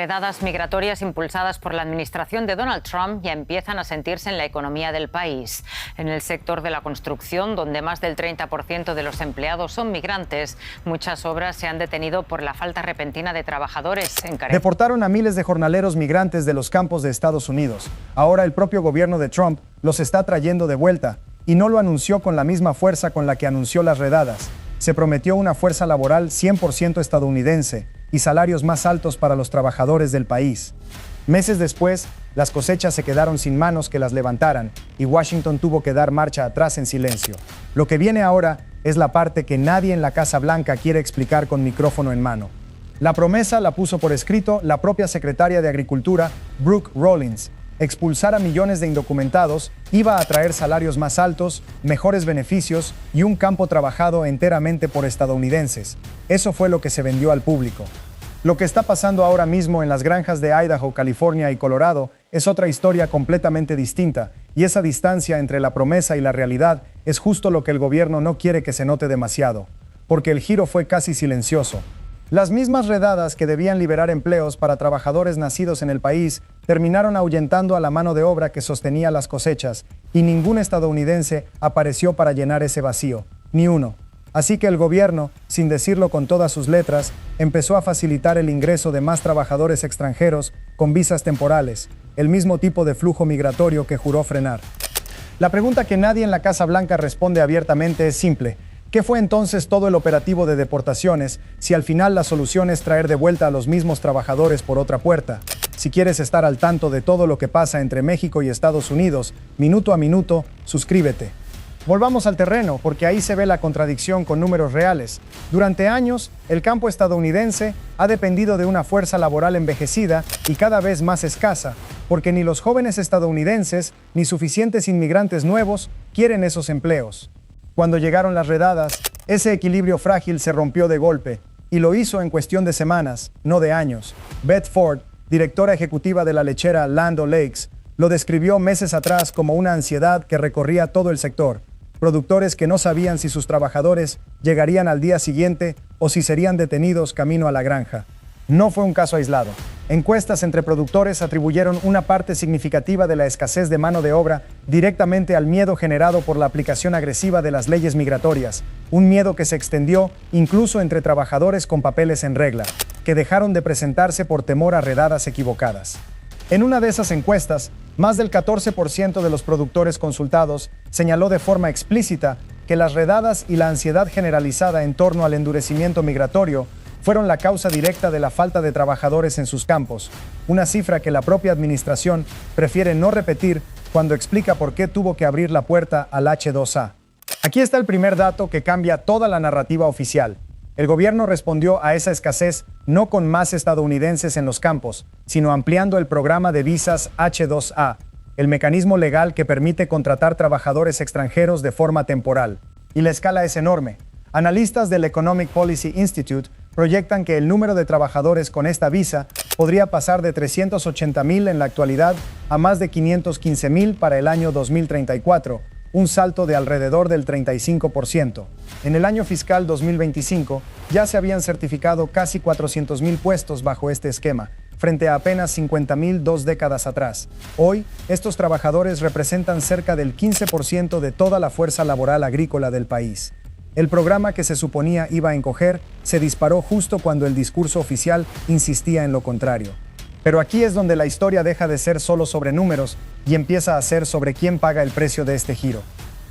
Redadas migratorias impulsadas por la administración de Donald Trump ya empiezan a sentirse en la economía del país. En el sector de la construcción, donde más del 30% de los empleados son migrantes, muchas obras se han detenido por la falta repentina de trabajadores. Deportaron a miles de jornaleros migrantes de los campos de Estados Unidos. Ahora el propio gobierno de Trump los está trayendo de vuelta y no lo anunció con la misma fuerza con la que anunció las redadas. Se prometió una fuerza laboral 100% estadounidense y salarios más altos para los trabajadores del país. Meses después, las cosechas se quedaron sin manos que las levantaran y Washington tuvo que dar marcha atrás en silencio. Lo que viene ahora es la parte que nadie en la Casa Blanca quiere explicar con micrófono en mano. La promesa la puso por escrito la propia secretaria de Agricultura, Brooke Rollins. Expulsar a millones de indocumentados iba a traer salarios más altos, mejores beneficios y un campo trabajado enteramente por estadounidenses. Eso fue lo que se vendió al público. Lo que está pasando ahora mismo en las granjas de Idaho, California y Colorado es otra historia completamente distinta, y esa distancia entre la promesa y la realidad es justo lo que el gobierno no quiere que se note demasiado, porque el giro fue casi silencioso. Las mismas redadas que debían liberar empleos para trabajadores nacidos en el país terminaron ahuyentando a la mano de obra que sostenía las cosechas, y ningún estadounidense apareció para llenar ese vacío, ni uno. Así que el gobierno, sin decirlo con todas sus letras, empezó a facilitar el ingreso de más trabajadores extranjeros con visas temporales, el mismo tipo de flujo migratorio que juró frenar. La pregunta que nadie en la Casa Blanca responde abiertamente es simple. ¿Qué fue entonces todo el operativo de deportaciones si al final la solución es traer de vuelta a los mismos trabajadores por otra puerta? Si quieres estar al tanto de todo lo que pasa entre México y Estados Unidos, minuto a minuto, suscríbete. Volvamos al terreno, porque ahí se ve la contradicción con números reales. Durante años, el campo estadounidense ha dependido de una fuerza laboral envejecida y cada vez más escasa, porque ni los jóvenes estadounidenses ni suficientes inmigrantes nuevos quieren esos empleos. Cuando llegaron las redadas, ese equilibrio frágil se rompió de golpe, y lo hizo en cuestión de semanas, no de años. Beth Ford, directora ejecutiva de la lechera Land O'Lakes, lo describió meses atrás como una ansiedad que recorría todo el sector. Productores que no sabían si sus trabajadores llegarían al día siguiente o si serían detenidos camino a la granja. No fue un caso aislado. Encuestas entre productores atribuyeron una parte significativa de la escasez de mano de obra directamente al miedo generado por la aplicación agresiva de las leyes migratorias, un miedo que se extendió incluso entre trabajadores con papeles en regla, que dejaron de presentarse por temor a redadas equivocadas. En una de esas encuestas, más del 14% de los productores consultados señaló de forma explícita que las redadas y la ansiedad generalizada en torno al endurecimiento migratorio fueron la causa directa de la falta de trabajadores en sus campos, una cifra que la propia administración prefiere no repetir cuando explica por qué tuvo que abrir la puerta al H-2A. Aquí está el primer dato que cambia toda la narrativa oficial. El gobierno respondió a esa escasez no con más estadounidenses en los campos, sino ampliando el programa de visas H-2A, el mecanismo legal que permite contratar trabajadores extranjeros de forma temporal. Y la escala es enorme. Analistas del Economic Policy Institute proyectan que el número de trabajadores con esta visa podría pasar de 380,000 en la actualidad a más de 515,000 para el año 2034, un salto de alrededor del 35%. En el año fiscal 2025 ya se habían certificado casi 400,000 puestos bajo este esquema, frente a apenas 50,000 2 décadas atrás. Hoy, estos trabajadores representan cerca del 15% de toda la fuerza laboral agrícola del país. El programa que se suponía iba a encoger se disparó justo cuando el discurso oficial insistía en lo contrario. Pero aquí es donde la historia deja de ser solo sobre números y empieza a ser sobre quién paga el precio de este giro.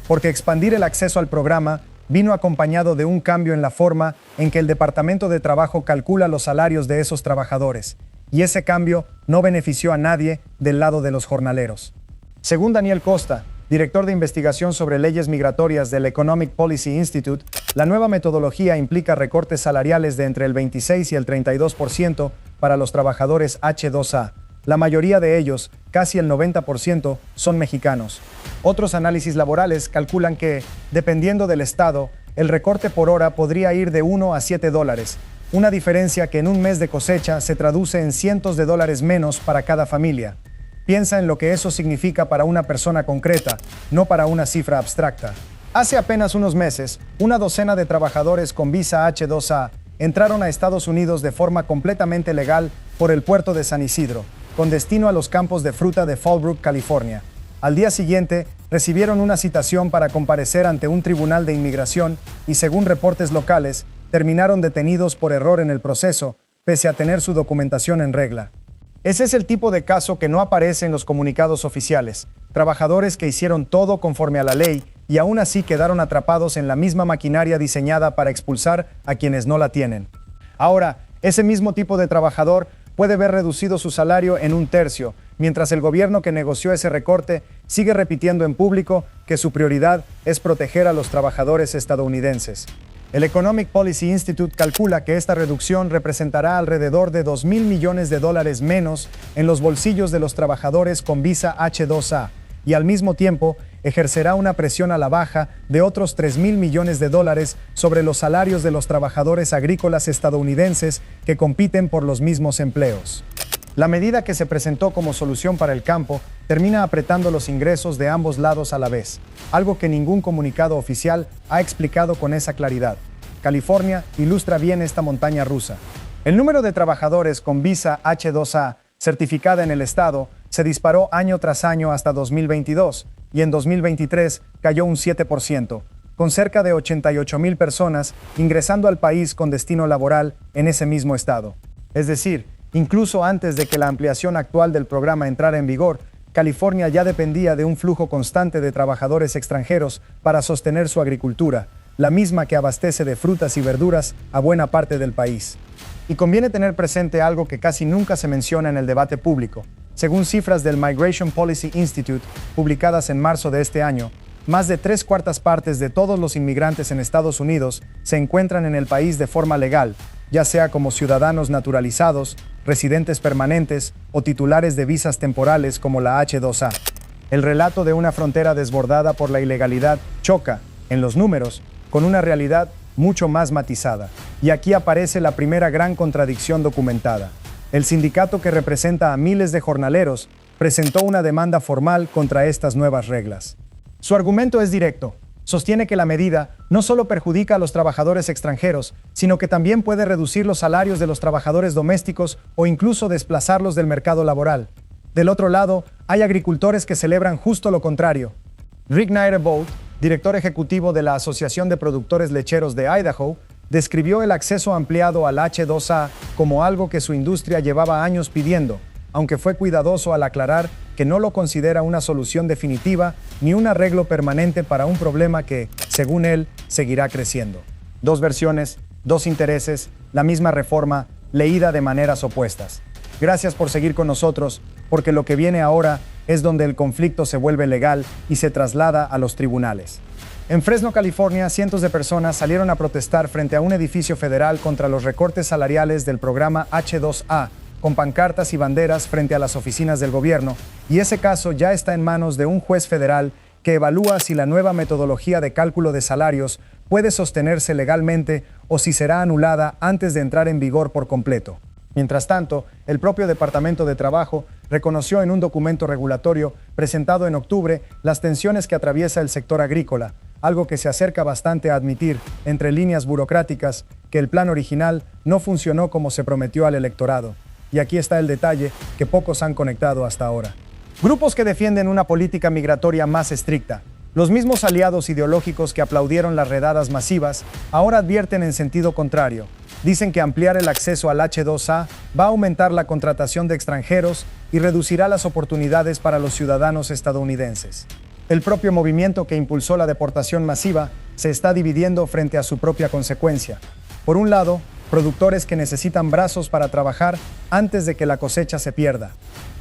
Porque expandir el acceso al programa vino acompañado de un cambio en la forma en que el Departamento de Trabajo calcula los salarios de esos trabajadores, y ese cambio no benefició a nadie del lado de los jornaleros. Según Daniel Costa, director de investigación sobre leyes migratorias del Economic Policy Institute, la nueva metodología implica recortes salariales de entre el 26 y el 32% para los trabajadores H-2A. La mayoría de ellos, casi el 90%, son mexicanos. Otros análisis laborales calculan que, dependiendo del estado, el recorte por hora podría ir de $1 a $7, una diferencia que en un mes de cosecha se traduce en cientos de dólares menos para cada familia. Piensa en lo que eso significa para una persona concreta, no para una cifra abstracta. Hace apenas unos meses, una docena de trabajadores con visa H-2A entraron a Estados Unidos de forma completamente legal por el puerto de San Isidro, con destino a los campos de fruta de Fallbrook, California. Al día siguiente, recibieron una citación para comparecer ante un tribunal de inmigración y, según reportes locales, terminaron detenidos por error en el proceso, pese a tener su documentación en regla. Ese es el tipo de caso que no aparece en los comunicados oficiales. Trabajadores que hicieron todo conforme a la ley y aún así quedaron atrapados en la misma maquinaria diseñada para expulsar a quienes no la tienen. Ahora, ese mismo tipo de trabajador puede ver reducido su salario en un tercio, mientras el gobierno que negoció ese recorte sigue repitiendo en público que su prioridad es proteger a los trabajadores estadounidenses. El Economic Policy Institute calcula que esta reducción representará alrededor de $2,000 millones menos en los bolsillos de los trabajadores con visa H-2A y al mismo tiempo ejercerá una presión a la baja de otros $3,000 millones sobre los salarios de los trabajadores agrícolas estadounidenses que compiten por los mismos empleos. La medida que se presentó como solución para el campo termina apretando los ingresos de ambos lados a la vez, algo que ningún comunicado oficial ha explicado con esa claridad. California ilustra bien esta montaña rusa. El número de trabajadores con visa H-2A certificada en el estado se disparó año tras año hasta 2022 y en 2023 cayó un 7%, con cerca de 88,000 personas ingresando al país con destino laboral en ese mismo estado. Es decir, incluso antes de que la ampliación actual del programa entrara en vigor, California ya dependía de un flujo constante de trabajadores extranjeros para sostener su agricultura, la misma que abastece de frutas y verduras a buena parte del país. Y conviene tener presente algo que casi nunca se menciona en el debate público. Según cifras del Migration Policy Institute, publicadas en marzo de este año, más de 3/4 partes de todos los inmigrantes en Estados Unidos se encuentran en el país de forma legal, ya sea como ciudadanos naturalizados, residentes permanentes o titulares de visas temporales como la H-2A. El relato de una frontera desbordada por la ilegalidad choca, en los números, con una realidad mucho más matizada. Y aquí aparece la primera gran contradicción documentada. El sindicato que representa a miles de jornaleros presentó una demanda formal contra estas nuevas reglas. Su argumento es directo. Sostiene que la medida no solo perjudica a los trabajadores extranjeros, sino que también puede reducir los salarios de los trabajadores domésticos o incluso desplazarlos del mercado laboral. Del otro lado, hay agricultores que celebran justo lo contrario. Rick Niederbold, director ejecutivo de la Asociación de Productores Lecheros de Idaho, describió el acceso ampliado al H-2A como algo que su industria llevaba años pidiendo, aunque fue cuidadoso al aclarar que no lo considera una solución definitiva ni un arreglo permanente para un problema que, según él, seguirá creciendo. Dos versiones, dos intereses, la misma reforma, leída de maneras opuestas. Gracias por seguir con nosotros, porque lo que viene ahora es donde el conflicto se vuelve legal y se traslada a los tribunales. En Fresno, California, cientos de personas salieron a protestar frente a un edificio federal contra los recortes salariales del programa H-2A, con pancartas y banderas frente a las oficinas del gobierno, y ese caso ya está en manos de un juez federal que evalúa si la nueva metodología de cálculo de salarios puede sostenerse legalmente o si será anulada antes de entrar en vigor por completo. Mientras tanto, el propio Departamento de Trabajo reconoció en un documento regulatorio presentado en octubre las tensiones que atraviesa el sector agrícola, algo que se acerca bastante a admitir, entre líneas burocráticas, que el plan original no funcionó como se prometió al electorado. Y aquí está el detalle que pocos han conectado hasta ahora. Grupos que defienden una política migratoria más estricta, los mismos aliados ideológicos que aplaudieron las redadas masivas, ahora advierten en sentido contrario. Dicen que ampliar el acceso al H-2A va a aumentar la contratación de extranjeros y reducirá las oportunidades para los ciudadanos estadounidenses. El propio movimiento que impulsó la deportación masiva se está dividiendo frente a su propia consecuencia. Por un lado, productores que necesitan brazos para trabajar antes de que la cosecha se pierda.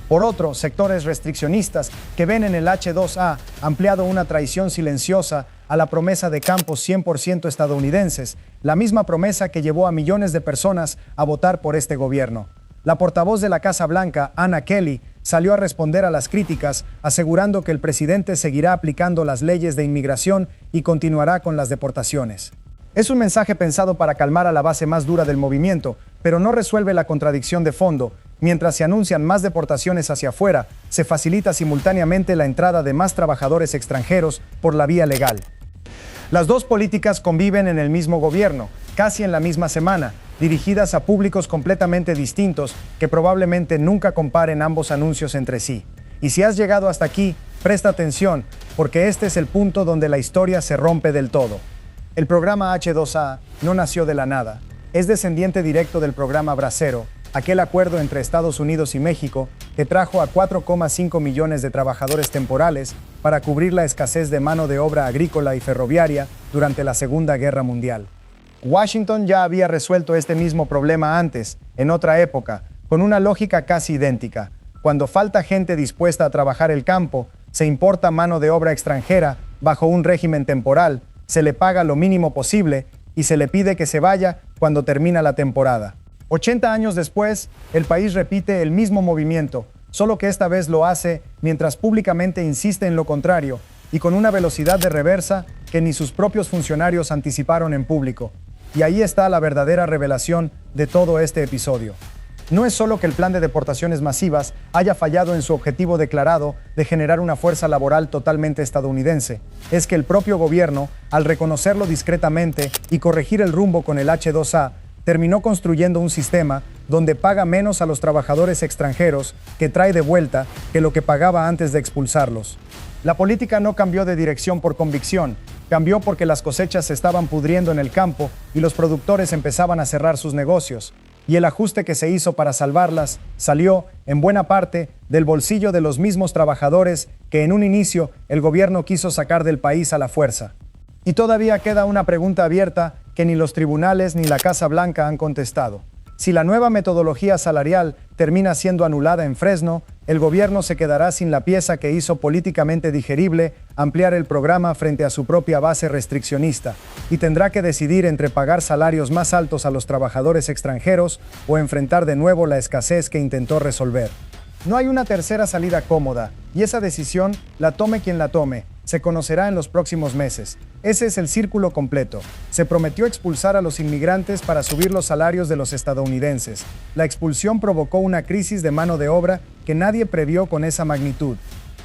Por otro, sectores restriccionistas que ven en el H-2A ampliado una traición silenciosa a la promesa de campos 100% estadounidenses, la misma promesa que llevó a millones de personas a votar por este gobierno. La portavoz de la Casa Blanca, Anna Kelly, salió a responder a las críticas, asegurando que el presidente seguirá aplicando las leyes de inmigración y continuará con las deportaciones. Es un mensaje pensado para calmar a la base más dura del movimiento, pero no resuelve la contradicción de fondo. Mientras se anuncian más deportaciones hacia afuera, se facilita simultáneamente la entrada de más trabajadores extranjeros por la vía legal. Las dos políticas conviven en el mismo gobierno, casi en la misma semana, dirigidas a públicos completamente distintos que probablemente nunca comparen ambos anuncios entre sí. Y si has llegado hasta aquí, presta atención, porque este es el punto donde la historia se rompe del todo. El programa H2A no nació de la nada. Es descendiente directo del programa Bracero, aquel acuerdo entre Estados Unidos y México que trajo a 4,5 millones de trabajadores temporales para cubrir la escasez de mano de obra agrícola y ferroviaria durante la Segunda Guerra Mundial. Washington ya había resuelto este mismo problema antes, en otra época, con una lógica casi idéntica. Cuando falta gente dispuesta a trabajar el campo, se importa mano de obra extranjera bajo un régimen temporal, se le paga lo mínimo posible y se le pide que se vaya cuando termina la temporada. 80 años después, el país repite el mismo movimiento, solo que esta vez lo hace mientras públicamente insiste en lo contrario y con una velocidad de reversa que ni sus propios funcionarios anticiparon en público. Y ahí está la verdadera revelación de todo este episodio. No es solo que el plan de deportaciones masivas haya fallado en su objetivo declarado de generar una fuerza laboral totalmente estadounidense, es que el propio gobierno, al reconocerlo discretamente y corregir el rumbo con el H2A, terminó construyendo un sistema donde paga menos a los trabajadores extranjeros que trae de vuelta que lo que pagaba antes de expulsarlos. La política no cambió de dirección por convicción, cambió porque las cosechas se estaban pudriendo en el campo y los productores empezaban a cerrar sus negocios. Y el ajuste que se hizo para salvarlas salió, en buena parte, del bolsillo de los mismos trabajadores que en un inicio el gobierno quiso sacar del país a la fuerza. Y todavía queda una pregunta abierta que ni los tribunales ni la Casa Blanca han contestado. Si la nueva metodología salarial termina siendo anulada en Fresno, el gobierno se quedará sin la pieza que hizo políticamente digerible ampliar el programa frente a su propia base restriccionista y tendrá que decidir entre pagar salarios más altos a los trabajadores extranjeros o enfrentar de nuevo la escasez que intentó resolver. No hay una tercera salida cómoda, y esa decisión, la tome quien la tome, se conocerá en los próximos meses. Ese es el círculo completo. Se prometió expulsar a los inmigrantes para subir los salarios de los estadounidenses. La expulsión provocó una crisis de mano de obra que nadie previó con esa magnitud.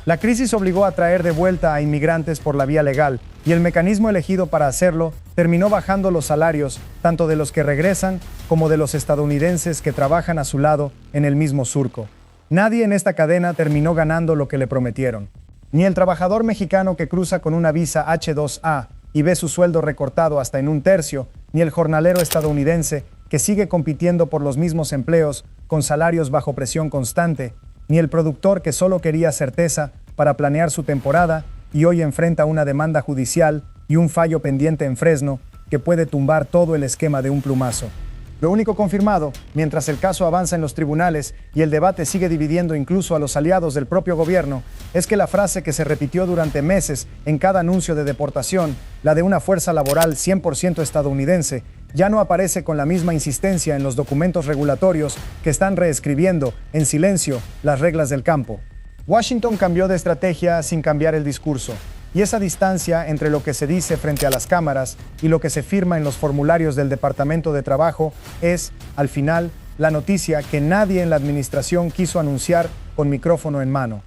La crisis obligó a traer de vuelta a inmigrantes por la vía legal, y el mecanismo elegido para hacerlo terminó bajando los salarios tanto de los que regresan como de los estadounidenses que trabajan a su lado en el mismo surco. Nadie en esta cadena terminó ganando lo que le prometieron. Ni el trabajador mexicano que cruza con una visa H2A y ve su sueldo recortado hasta en un tercio, ni el jornalero estadounidense que sigue compitiendo por los mismos empleos con salarios bajo presión constante, ni el productor que solo quería certeza para planear su temporada y hoy enfrenta una demanda judicial y un fallo pendiente en Fresno que puede tumbar todo el esquema de un plumazo. Lo único confirmado, mientras el caso avanza en los tribunales y el debate sigue dividiendo incluso a los aliados del propio gobierno, es que la frase que se repitió durante meses en cada anuncio de deportación, la de una fuerza laboral 100% estadounidense, ya no aparece con la misma insistencia en los documentos regulatorios que están reescribiendo, en silencio, las reglas del campo. Washington cambió de estrategia sin cambiar el discurso. Y esa distancia entre lo que se dice frente a las cámaras y lo que se firma en los formularios del Departamento de Trabajo es, al final, la noticia que nadie en la administración quiso anunciar con micrófono en mano.